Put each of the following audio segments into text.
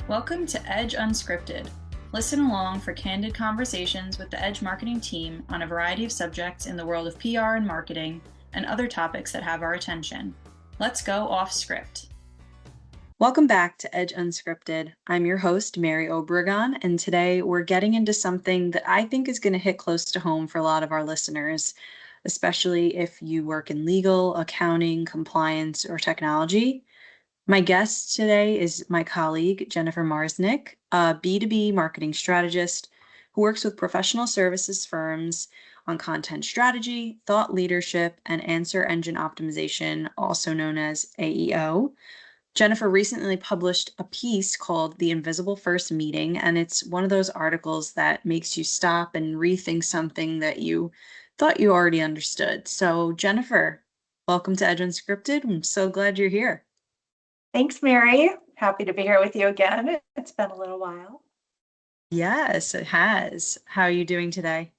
Welcome to Edge Unscripted. Listen along for candid conversations with the Edge marketing team on a variety of subjects in the world of PR and marketing and other topics that have our attention. Let's go off script. Welcome back to Edge Unscripted. I'm your host, Mary Obregon, and today we're getting into something that I think is going to hit close to home for a lot of our listeners, especially if you work in legal, accounting, compliance, or technology. My guest today is my colleague, Jennifer Marsnick, a B2B marketing strategist who works with professional services firms on content strategy, thought leadership, and answer engine optimization, also known as AEO. Jennifer recently published a piece called The Invisible First Meeting, and it's one of those articles that makes you stop and rethink something that you thought you already understood. So, Jennifer, welcome to Edge Unscripted. I'm so glad you're here. Thanks, Mary. Happy to be here with you again. It's been a little while. Yes, it has. How are you doing today?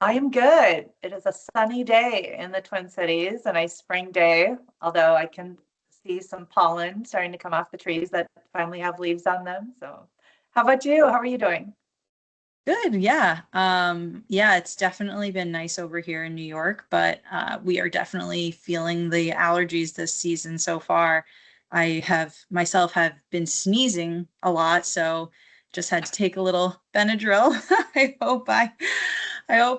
I am good. It is a sunny day in the Twin Cities, a nice spring day, although I can see some pollen starting to come off the trees that finally have leaves on them. So, how about you? How are you doing? Good, yeah. Yeah, it's definitely been nice over here in New York, but we are definitely feeling the allergies this season so far. I have myself have been sneezing a lot, so just had to take a little Benadryl. I hope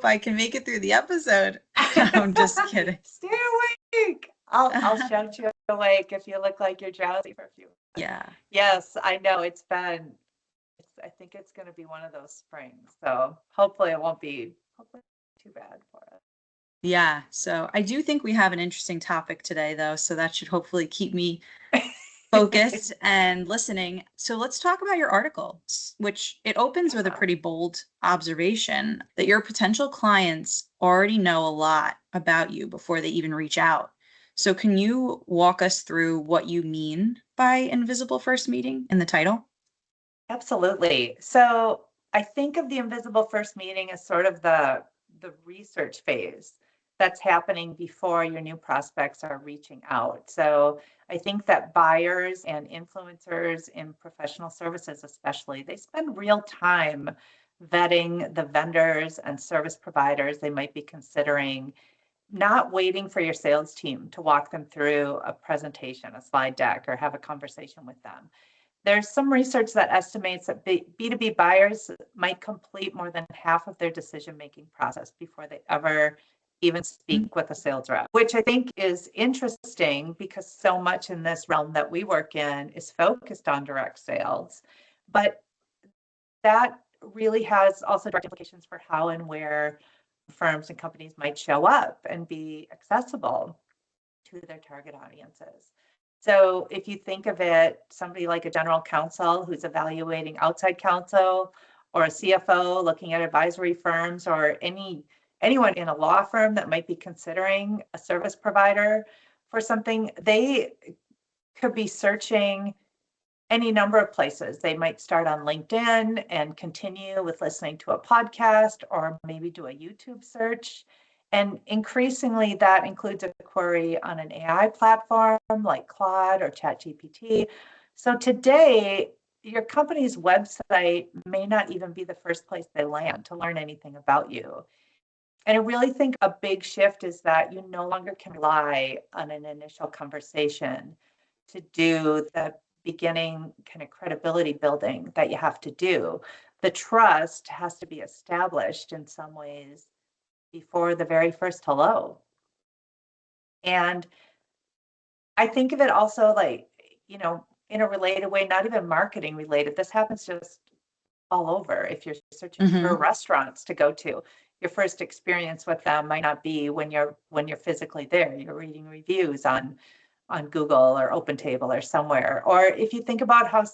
I can make it through the episode. I'm just kidding. Stay awake. I'll shout you awake if you look like you're drowsy for a few minutes. Yeah. Yes, I know I think it's going to be one of those springs. So hopefully it won't be too bad for us. Yeah, so I do think we have an interesting topic today, though, so that should hopefully keep me focused and listening. So let's talk about your article, which it opens with a pretty bold observation that your potential clients already know a lot about you before they even reach out. So can you walk us through what you mean by invisible first meeting in the title? Absolutely. So I think of the invisible first meeting as sort of the research phase that's happening before your new prospects are reaching out. So I think that buyers and influencers in professional services, especially, they spend real time vetting the vendors and service providers they might be considering, not waiting for your sales team to walk them through a presentation, a slide deck, or have a conversation with them. There's some research that estimates that B2B buyers might complete more than half of their decision-making process before they ever even speak with a sales rep, which I think is interesting because so much in this realm that we work in is focused on direct sales. But that really has also direct implications for how and where firms and companies might show up and be accessible to their target audiences. So if you think of it, somebody like a general counsel who's evaluating outside counsel, or a CFO looking at advisory firms, or anyone in a law firm that might be considering a service provider for something, they could be searching any number of places. They might start on LinkedIn and continue with listening to a podcast, or maybe do a YouTube search. And increasingly, that includes a query on an AI platform like Claude or ChatGPT. So today, your company's website may not even be the first place they land to learn anything about you. And I really think a big shift is that you no longer can rely on an initial conversation to do the beginning kind of credibility building that you have to do. The trust has to be established in some ways before the very first hello. And I think of it also like, in a related way, not even marketing related. This happens just all over. If you're searching for restaurants to go to, your first experience with them might not be when you're physically there. You're reading reviews on Google or OpenTable or somewhere. Or if you think about how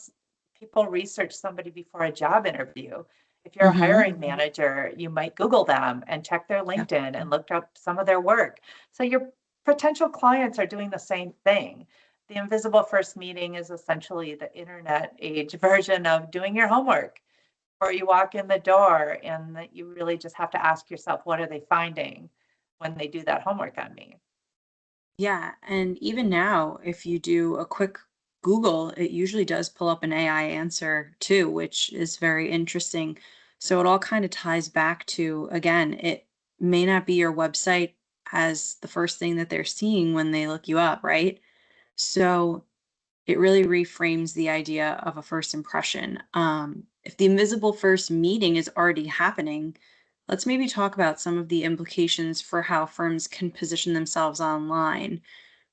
people research somebody before a job interview, if you're a hiring manager, you might Google them and check their LinkedIn and look up some of their work. So your potential clients are doing the same thing. The invisible first meeting is essentially the internet age version of doing your homework, or you walk in the door and that you really just have to ask yourself, what are they finding when they do that homework on me? Yeah, and even now, if you do a quick Google, it usually does pull up an AI answer too, which is very interesting. So it all kind of ties back to, again, it may not be your website as the first thing that they're seeing when they look you up, right? So it really reframes the idea of a first impression. If the invisible first meeting is already happening, let's maybe talk about some of the implications for how firms can position themselves online.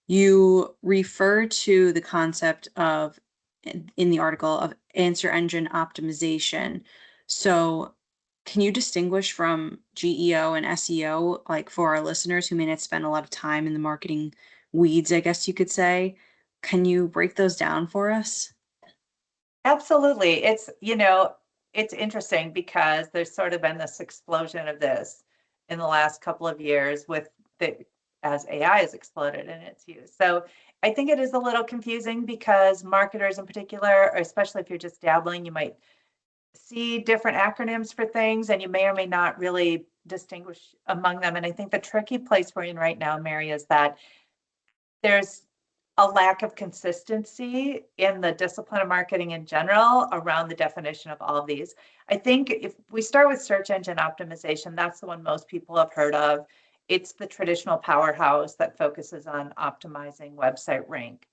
You refer to the concept of, in the article, of answer engine optimization. So, can you distinguish from GEO and SEO, like for our listeners who may not spend a lot of time in the marketing weeds, I guess you could say? Can you break those down for us? Absolutely. It's interesting because there's sort of been this explosion of this in the last couple of years with the as AI has exploded in its use. So I think it is a little confusing because marketers in particular, or especially if you're just dabbling, you might see different acronyms for things and you may or may not really distinguish among them. And I think the tricky place we're in right now, Mary, is that there's a lack of consistency in the discipline of marketing in general around the definition of all of these. I think if we start with search engine optimization, that's the one most people have heard of. It's the traditional powerhouse that focuses on optimizing website rank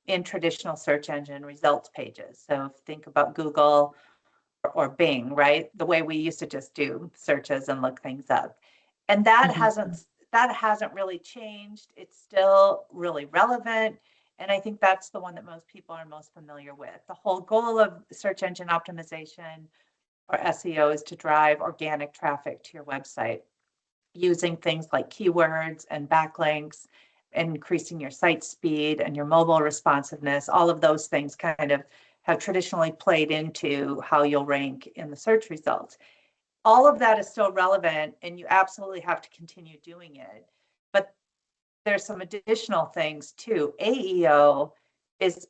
in traditional search engine results pages. So think about Google or Bing, right? The way we used to just do searches and look things up. And that hasn't really changed. It's still really relevant. And I think that's the one that most people are most familiar with. The whole goal of search engine optimization or SEO is to drive organic traffic to your website using things like keywords and backlinks, increasing your site speed and your mobile responsiveness. All of those things kind of have traditionally played into how you'll rank in the search results. All of that is still relevant and you absolutely have to continue doing it. But there's some additional things too. AEO is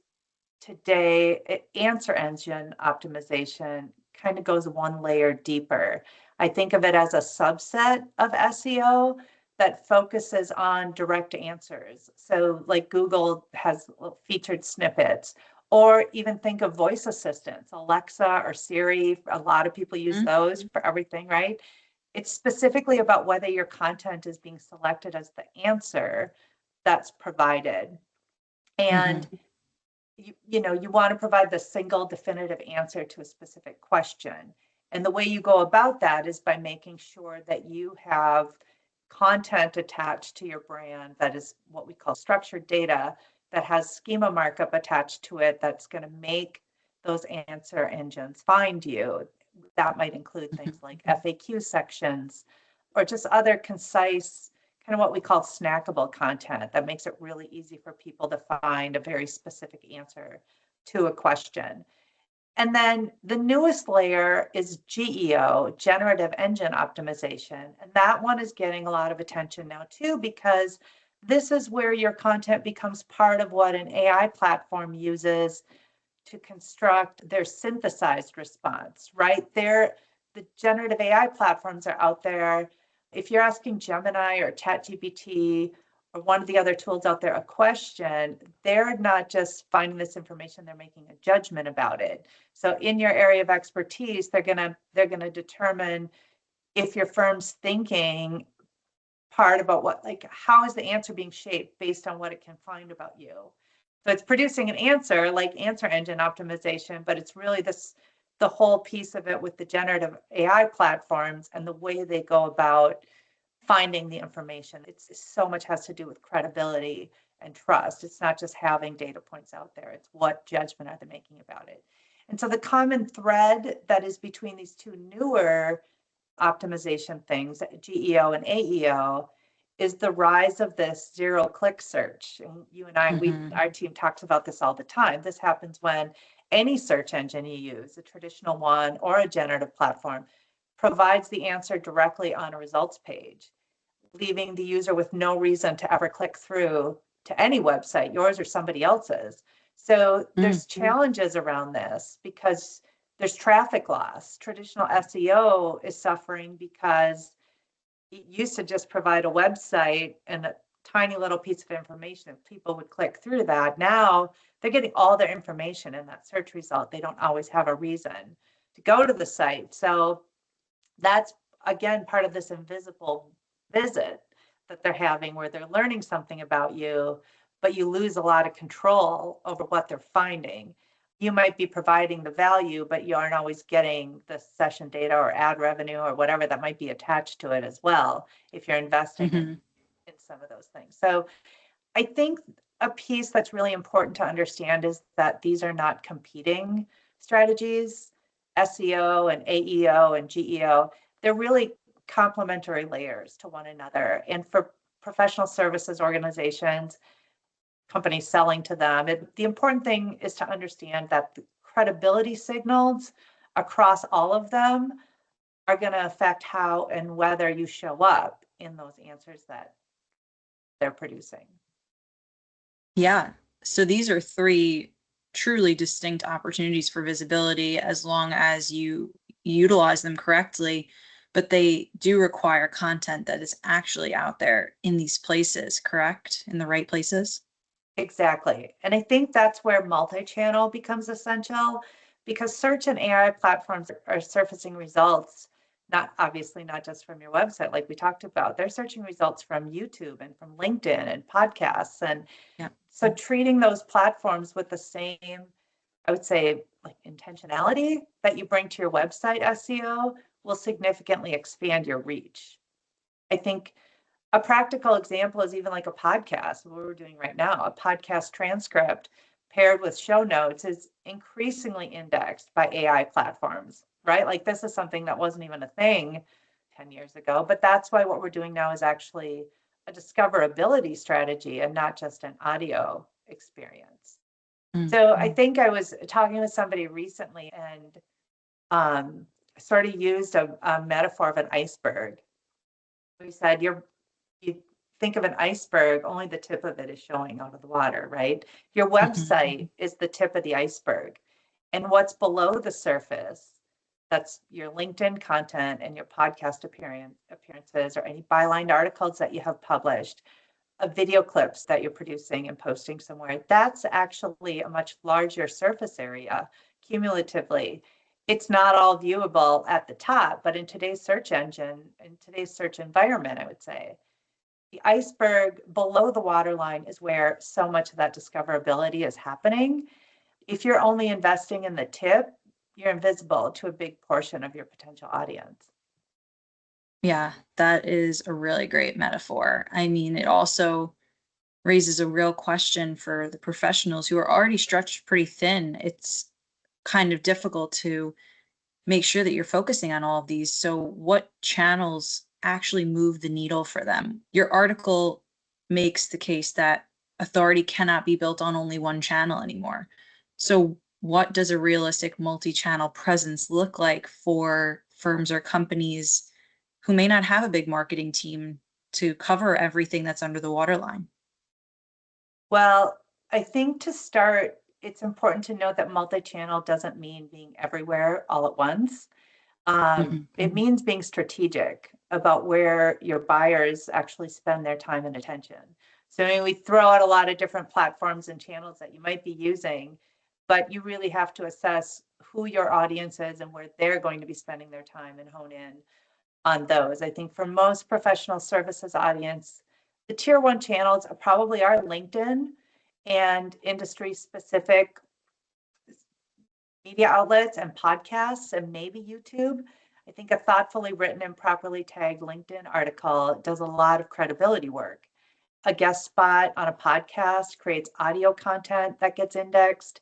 today, answer engine optimization kind of goes one layer deeper. I think of it as a subset of SEO that focuses on direct answers. So like Google has featured snippets, or even think of voice assistants, Alexa or Siri. A lot of people use those for everything, right? It's specifically about whether your content is being selected as the answer that's provided. And Mm-hmm. you want to provide the single definitive answer to a specific question. And the way you go about that is by making sure that you have content attached to your brand that is what we call structured data that has schema markup attached to it that's going to make those answer engines find you. That might include things like FAQ sections or just other concise, kind of what we call snackable content that makes it really easy for people to find a very specific answer to a question. And then the newest layer is GEO, generative engine optimization. And that one is getting a lot of attention now too, because this is where your content becomes part of what an AI platform uses to construct their synthesized response, right? The generative AI platforms are out there. If you're asking Gemini or ChatGPT or one of the other tools out there a question, they're not just finding this information, they're making a judgment about it. So in your area of expertise, they're gonna determine if your firm's thinking part about how is the answer being shaped based on what it can find about you. So it's producing an answer like answer engine optimization, but it's really the whole piece of it with the generative AI platforms and the way they go about finding the information. It's so much has to do with credibility and trust. It's not just having data points out there. It's what judgment are they making about it. And so the common thread that is between these two newer optimization things, GEO and AEO, is the rise of this zero-click search. And you and I, our team talks about this all the time. This happens when any search engine you use, a traditional one or a generative platform, provides the answer directly on a results page, leaving the user with no reason to ever click through to any website, yours or somebody else's. So there's challenges around this because there's traffic loss. Traditional SEO is suffering because it used to just provide a website and tiny little piece of information. If people would click through that, now they're getting all their information in that search result. They don't always have a reason to go to the site. So that's, again, part of this invisible visit that they're having, where they're learning something about you, but you lose a lot of control over what they're finding. You might be providing the value, but you aren't always getting the session data or ad revenue or whatever that might be attached to it as well, if you're investing in some of those things. So I think a piece that's really important to understand is that these are not competing strategies. SEO and AEO and GEO, they're really complementary layers to one another. And for professional services organizations, companies selling to them, the important thing is to understand that the credibility signals across all of them are going to affect how and whether you show up in those answers that they're producing. Yeah. So these are three truly distinct opportunities for visibility as long as you utilize them correctly, but they do require content that is actually out there in these places, correct? In the right places? Exactly. And I think that's where multi-channel becomes essential, because search and AI platforms are surfacing results, not just from your website, like we talked about. They're searching results from YouTube and from LinkedIn and podcasts. And Yeah. so treating those platforms with the same, I would say, like intentionality that you bring to your website SEO will significantly expand your reach. I think a practical example is even like a podcast, what we're doing right now. A podcast transcript paired with show notes is increasingly indexed by AI platforms, right? Like this is something that wasn't even a thing 10 years ago, but that's why what we're doing now is actually a discoverability strategy and not just an audio experience. So I think I was talking with somebody recently and sort of used a metaphor of an iceberg. We said, you think of an iceberg, only the tip of it is showing out of the water, right? Your website is the tip of the iceberg. And what's below the surface, that's your LinkedIn content and your podcast appearances or any bylined articles that you have published, video clips that you're producing and posting somewhere. That's actually a much larger surface area cumulatively. It's not all viewable at the top, but in today's search engine, in today's search environment, I would say, the iceberg below the waterline is where so much of that discoverability is happening. If you're only investing in the tip, you're invisible to a big portion of your potential audience. Yeah, that is a really great metaphor. I mean, it also raises a real question for the professionals who are already stretched pretty thin. It's kind of difficult to make sure that you're focusing on all of these. So what channels actually move the needle for them? Your article makes the case that authority cannot be built on only one channel anymore. So what does a realistic multi-channel presence look like for firms or companies who may not have a big marketing team to cover everything that's under the waterline? Well, I think to start, it's important to note that multi-channel doesn't mean being everywhere all at once. It means being strategic about where your buyers actually spend their time and attention. So I mean, we throw out a lot of different platforms and channels that you might be using, but you really have to assess who your audience is and where they're going to be spending their time and hone in on those. I think for most professional services audience, the tier one channels are probably our LinkedIn and industry specific media outlets and podcasts and maybe YouTube. I think a thoughtfully written and properly tagged LinkedIn article does a lot of credibility work. A guest spot on a podcast creates audio content that gets indexed.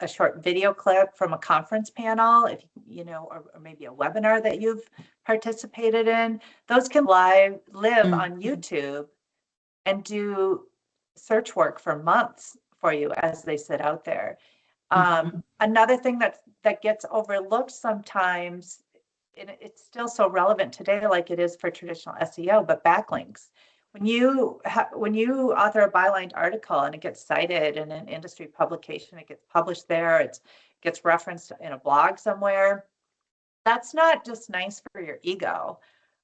A short video clip from a conference panel, if you know, or maybe a webinar that you've participated in, those can live on YouTube and do search work for months for you as they sit out there. Another thing that gets overlooked sometimes, and it's still so relevant today, like it is for traditional SEO, but backlinks. When you author a bylined article and it gets cited in an industry publication, it gets published there, it gets referenced in a blog somewhere. That's not just nice for your ego,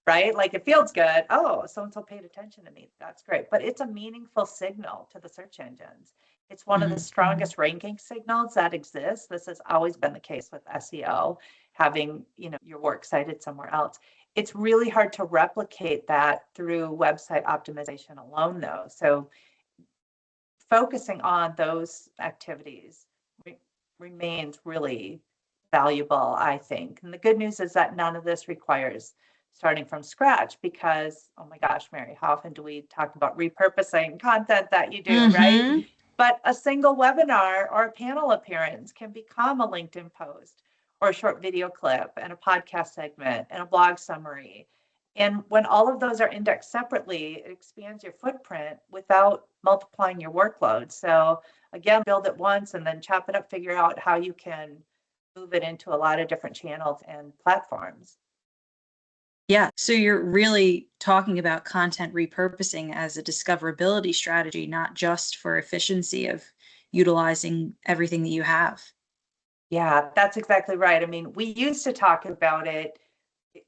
right? Like it feels good. Oh, so-and-so paid attention to me. That's great. But it's a meaningful signal to the search engines. It's one of the strongest ranking signals that exists. This has always been the case with SEO, having, your work cited somewhere else. It's really hard to replicate that through website optimization alone, though. So focusing on those activities remains really valuable, I think. And the good news is that none of this requires starting from scratch because, oh my gosh, Mary, how often do we talk about repurposing content that you do, right? But a single webinar or a panel appearance can become a LinkedIn post or a short video clip and a podcast segment and a blog summary. And when all of those are indexed separately, it expands your footprint without multiplying your workload. So again, build it once and then chop it up, figure out how you can move it into a lot of different channels and platforms. Yeah. So you're really talking about content repurposing as a discoverability strategy, not just for efficiency of utilizing everything that you have. Yeah, that's exactly right. I mean, we used to talk about it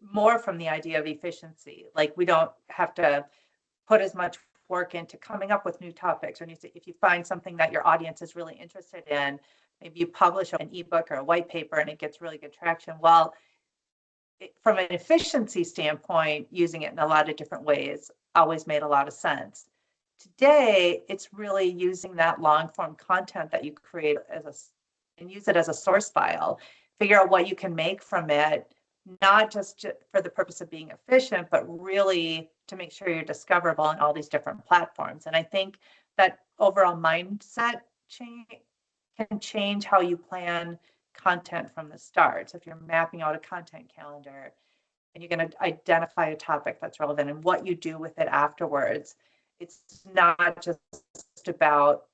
more from the idea of efficiency. Like we don't have to put as much work into coming up with new topics, or if you find something that your audience is really interested in, maybe you publish an ebook or a white paper and it gets really good traction. Well, from an efficiency standpoint, using it in a lot of different ways always made a lot of sense. Today, it's really using that long form content that you create and use it as a source file, figure out what you can make from it, not just for the purpose of being efficient, but really to make sure you're discoverable on all these different platforms. And I think that overall mindset change can change how you plan content from the start. So if you're mapping out a content calendar and you're going to identify a topic that's relevant and what you do with it afterwards, it's not just about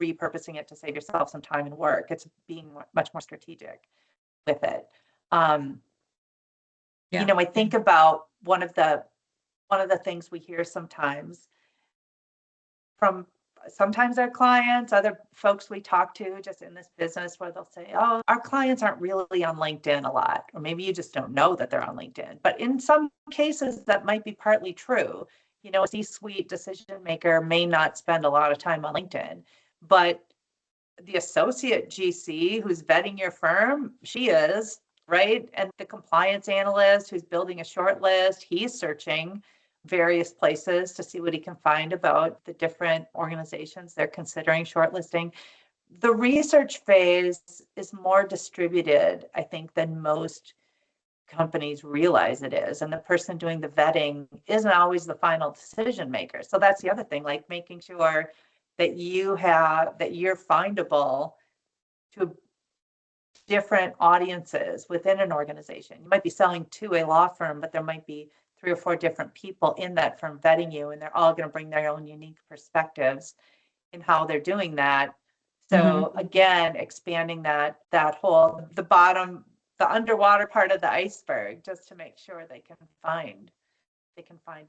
repurposing it to save yourself some time and work. It's being much more strategic with it. I think about one of the things we hear sometimes from sometimes our clients, other folks we talk to just in this business, where they'll say, oh, our clients aren't really on LinkedIn a lot, or maybe you just don't know that they're on LinkedIn. But in some cases, that might be partly true. A C-suite decision maker may not spend a lot of time on LinkedIn, but the associate GC who's vetting your firm, she is, right? And the compliance analyst who's building a short list, he's searching various places to see what he can find about the different organizations they're considering shortlisting. The research phase is more distributed, I think, than most companies realize it is. And the person doing the vetting isn't always the final decision maker. So that's the other thing, like making sure that you're findable to different audiences within an organization. You might be selling to a law firm, but there might be 3 or 4 different people in that firm vetting you, and they're all going to bring their own unique perspectives in how they're doing that. So again, expanding that whole, the underwater part of the iceberg, just to make sure they can find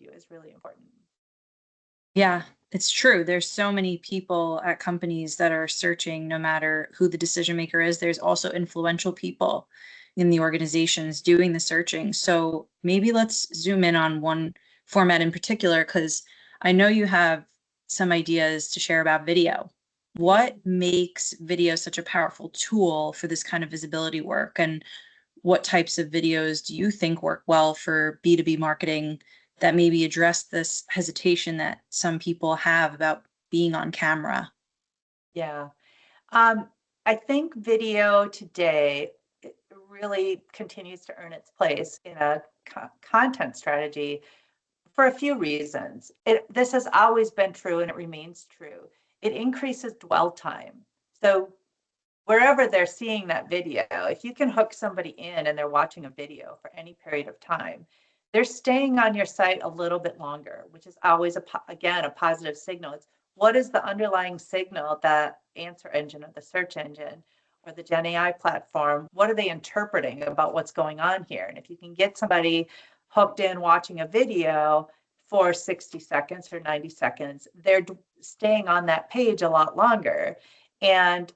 you, is really important. Yeah, it's true. There's so many people at companies that are searching, no matter who the decision maker is. There's also influential people in the organizations doing the searching. So maybe let's zoom in on one format in particular, because I know you have some ideas to share about video. What makes video such a powerful tool for this kind of visibility work? And what types of videos do you think work well for B2B marketing that maybe address this hesitation that some people have about being on camera? Yeah. I think video today really continues to earn its place in a content strategy for a few reasons. This has always been true and it remains true. It increases dwell time. So wherever they're seeing that video, if you can hook somebody in and they're watching a video for any period of time, they're staying on your site a little bit longer, which is always, again, a positive signal. It's what is the underlying signal that answer engine or the search engine or the Gen AI platform, what are they interpreting about what's going on here? And if you can get somebody hooked in watching a video for 60 seconds or 90 seconds, they're staying on that page a lot longer. And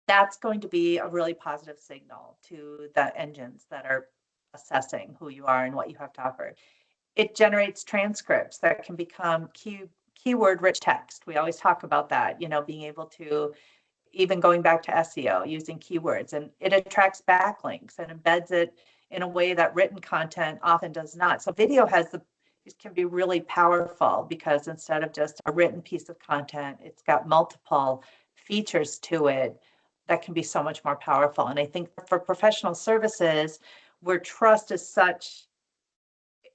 that's going to be a really positive signal to the engines that are assessing who you are and what you have to offer. It generates transcripts that can become keyword rich text. We always talk about that, being able to, even going back to SEO, using keywords, and it attracts backlinks and embeds it in a way that written content often does not. So video can be really powerful because instead of just a written piece of content, it's got multiple features to it that can be so much more powerful. And I think for professional services, where trust is such,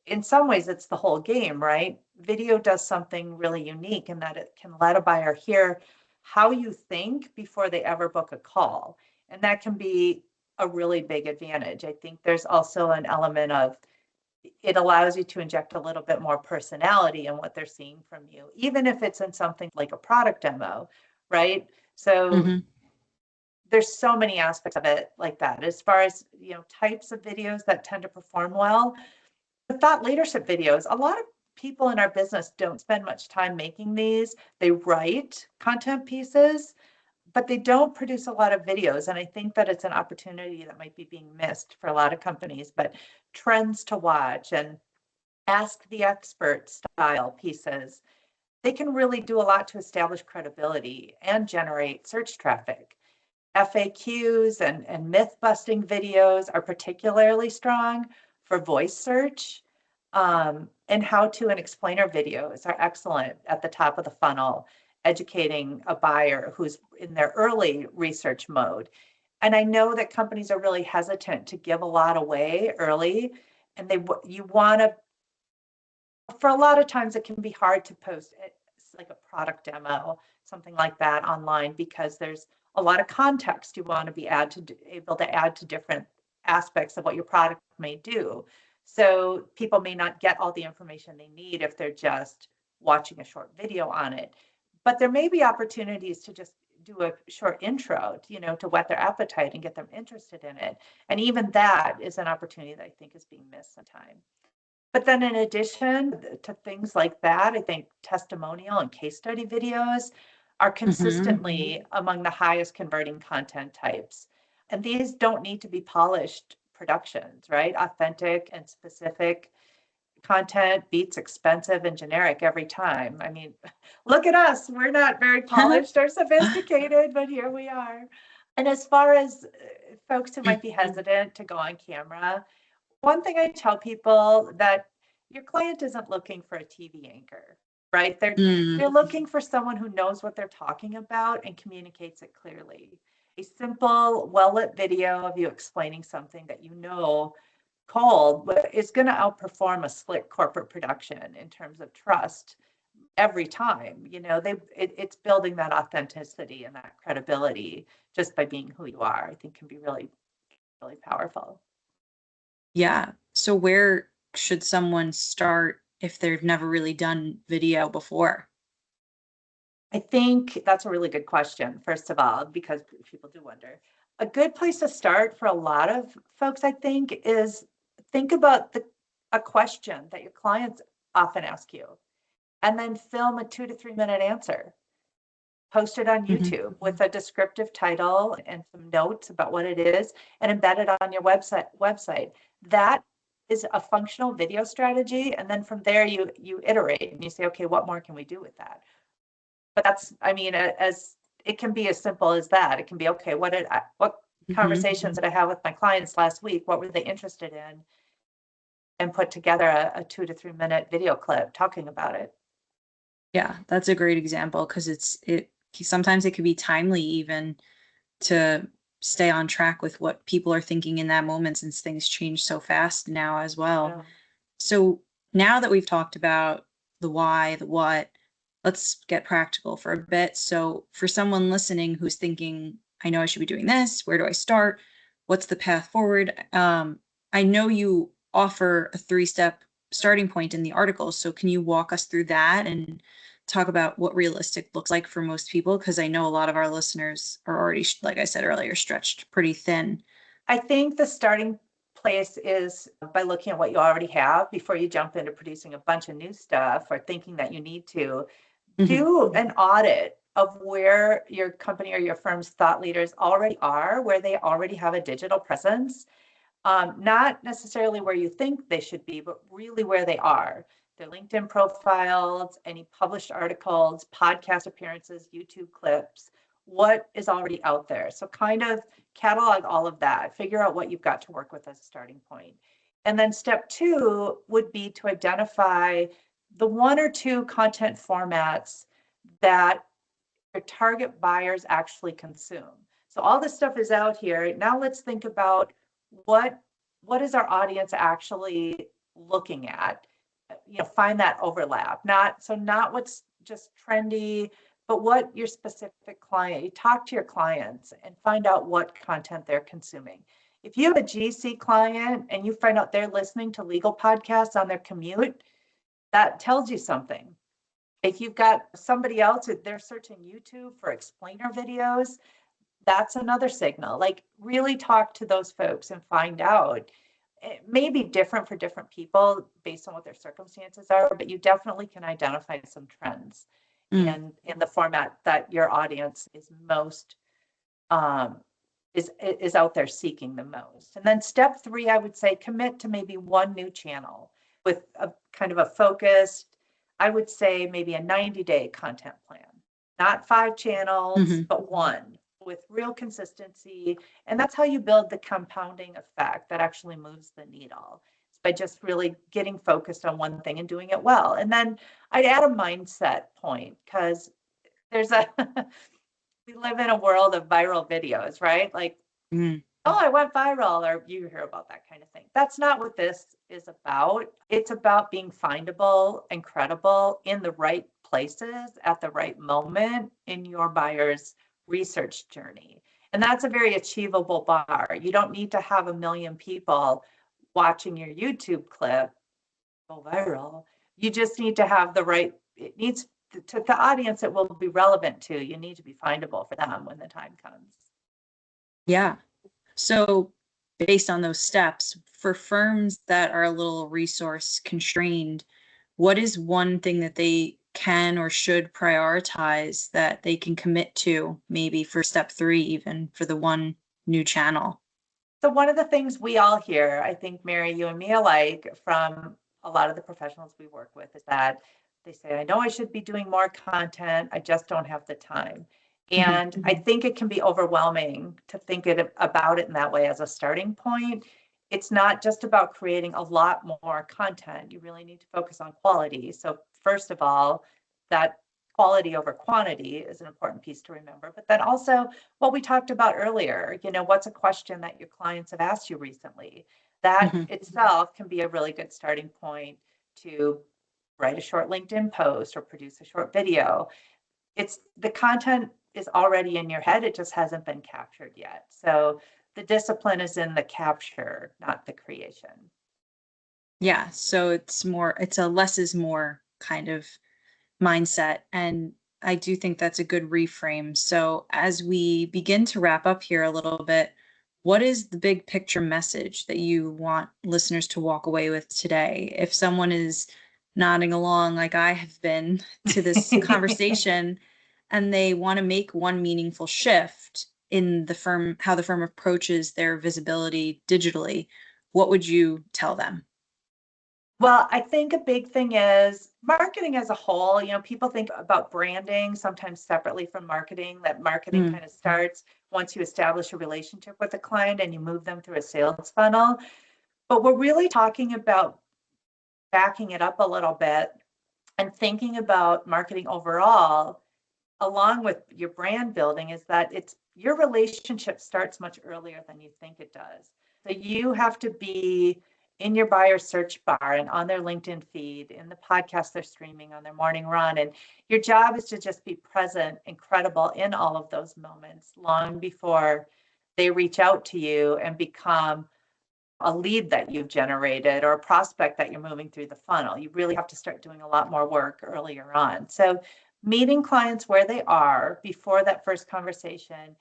in some ways, it's the whole game, right? Video does something really unique in that it can let a buyer hear how you think before they ever book a call. And that can be a really big advantage. I think there's also an element of it allows you to inject a little bit more personality in what they're seeing from you, even if it's in something like a product demo, right? So there's so many aspects of it like that. As far as, types of videos that tend to perform well, the thought leadership videos, a lot of people in our business don't spend much time making these. They write content pieces, but they don't produce a lot of videos. And I think that it's an opportunity that might be being missed for a lot of companies, but trends to watch and ask the expert style pieces, they can really do a lot to establish credibility and generate search traffic. FAQs and myth busting videos are particularly strong for voice search. And how to and explainer videos are excellent at the top of the funnel, educating a buyer who's in their early research mode. And I know that companies are really hesitant to give a lot away early, and you want to, for a lot of times it can be hard to post it's like a product demo, something like that online, because there's a lot of context you want to be able to add to different aspects of what your product may do. So people may not get all the information they need if they're just watching a short video on it. But there may be opportunities to just do a short intro, to whet their appetite and get them interested in it. And even that is an opportunity that I think is being missed sometimes. But then in addition to things like that, I think testimonial and case study videos are consistently among the highest converting content types. And these don't need to be polished productions, right? Authentic and specific content beats expensive and generic every time. I mean, look at us. We're not very polished or sophisticated, but here we are. And as far as folks who might be hesitant to go on camera, one thing I tell people that your client isn't looking for a TV anchor, right? They're looking for someone who knows what they're talking about and communicates it clearly. A simple, well-lit video of you explaining something that cold is going to outperform a slick corporate production in terms of trust every time. It's building that authenticity and that credibility just by being who you are, I think can be really, really powerful. Yeah. So where should someone start if they've never really done video before? I think that's a really good question, first of all, because people do wonder. A good place to start for a lot of folks, I think, is think about a question that your clients often ask you, and then film a 2 to 3 minute answer. Post it on YouTube with a descriptive title and some notes about what it is, and embed it on your website. That is a functional video strategy. And then from there, you iterate and you say, okay, what more can we do with that? But that's, as it can be as simple as that. It can be, okay, what conversations did I have with my clients last week? What were they interested in? And put together a 2 to 3 minute video clip talking about it. Yeah, that's a great example because sometimes it could be timely even to stay on track with what people are thinking in that moment, since things change so fast now as well. Yeah. So now that we've talked about the why, the what, let's get practical for a bit. So for someone listening who's thinking, I know I should be doing this, where do I start? What's the path forward? I know you offer a 3-step starting point in the article. So can you walk us through that and talk about what realistic looks like for most people? Because I know a lot of our listeners are already, like I said earlier, stretched pretty thin. I think the starting place is by looking at what you already have before you jump into producing a bunch of new stuff or thinking that you need to. Do an audit of where your company or your firm's thought leaders already are, where they already have a digital presence. Not necessarily where you think they should be, but really where they are. Their LinkedIn profiles, any published articles, podcast appearances, YouTube clips, what is already out there. So kind of catalog all of that, figure out what you've got to work with as a starting point. And then step 2 would be to identify the 1 or 2 content formats that your target buyers actually consume. So all this stuff is out here. Now let's think about what what is our audience actually looking at? Find that overlap. Not what's just trendy, but what your specific client. You talk to your clients and find out what content they're consuming. If you have a GC client and you find out they're listening to legal podcasts on their commute, that tells you something. If you've got somebody else, they're searching YouTube for explainer videos, that's another signal. Like really talk to those folks and find out. It may be different for different people based on what their circumstances are, but you definitely can identify some trends in the format that your audience is most is out there seeking the most. And then step 3, I would say commit to maybe one new channel with a kind of a focused, I would say maybe a 90-day content plan, not 5 channels, but one with real consistency. And that's how you build the compounding effect that actually moves the needle. It's by just really getting focused on one thing and doing it well. And then I'd add a mindset point because there's a, we live in a world of viral videos, right? Like, oh, I went viral, or you hear about that kind of thing. That's not what this is about. It's about being findable and credible in the right places at the right moment in your buyer's research journey. And that's a very achievable bar. You don't need to have 1 million people watching your YouTube clip go viral. You just need to have the right, it needs to the audience it will be relevant to. You need to be findable for them when the time comes. Yeah. So based on those steps, for firms that are a little resource constrained, what is one thing that they can or should prioritize that they can commit to, maybe for step 3, even for the one new channel? So one of the things we all hear, I think, Mary, you and me alike, from a lot of the professionals we work with is that they say, I know I should be doing more content, I just don't have the time. And I think it can be overwhelming to think about it in that way as a starting point. It's not just about creating a lot more content. You really need to focus on quality. So first of all, that quality over quantity is an important piece to remember. But then also what we talked about earlier, what's a question that your clients have asked you recently? That itself can be a really good starting point to write a short LinkedIn post or produce a short video. It's the content is already in your head, it just hasn't been captured yet. So the discipline is in the capture, not the creation. Yeah, so it's a less is more kind of mindset. And I do think that's a good reframe. So as we begin to wrap up here a little bit, what is the big picture message that you want listeners to walk away with today? If someone is nodding along like I have been to this conversation and they want to make one meaningful shift in the firm, how the firm approaches their visibility digitally, what would you tell them? Well, I think a big thing is marketing as a whole. People think about branding sometimes separately from marketing, that marketing kind of starts once you establish a relationship with a client and you move them through a sales funnel. But we're really talking about backing it up a little bit and thinking about marketing overall, along with your brand building, is that it's your relationship starts much earlier than you think it does. So you have to be in your buyer search bar and on their LinkedIn feed, in the podcast they're streaming on their morning run. And your job is to just be present and credible in all of those moments long before they reach out to you and become a lead that you've generated or a prospect that you're moving through the funnel. You really have to start doing a lot more work earlier on. So meeting clients where they are before that first conversation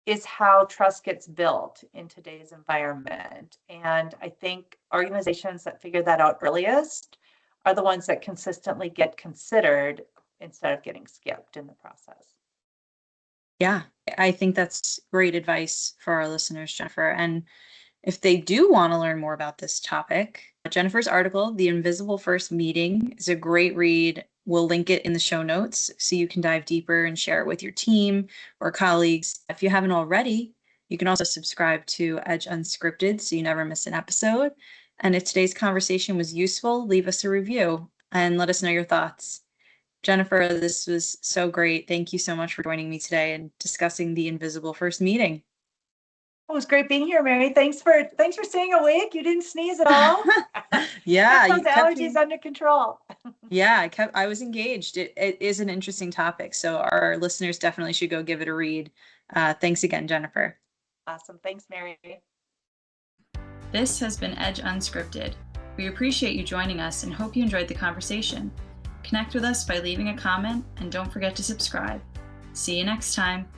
is how trust gets built in today's environment. And I think organizations that figure that out earliest are the ones that consistently get considered instead of getting skipped in the process. Yeah, I think that's great advice for our listeners, Jennifer. And If they do want to learn more about this topic, Jennifer's article, The Invisible First Meeting, is a great read. We'll link it in the show notes so you can dive deeper and share it with your team or colleagues. If you haven't already, you can also subscribe to Edge Unscripted so you never miss an episode. And if today's conversation was useful, leave us a review and let us know your thoughts. Jennifer, this was so great. Thank you so much for joining me today and discussing the Invisible First Meeting. It was great being here, Mary. Thanks for staying awake. You didn't sneeze at all. Yeah, Kept those allergies under control. Yeah, I was engaged. It is an interesting topic, so our listeners definitely should go give it a read. Thanks again, Jennifer. Awesome. Thanks, Mary. This has been Edge Unscripted. We appreciate you joining us and hope you enjoyed the conversation. Connect with us by leaving a comment and don't forget to subscribe. See you next time.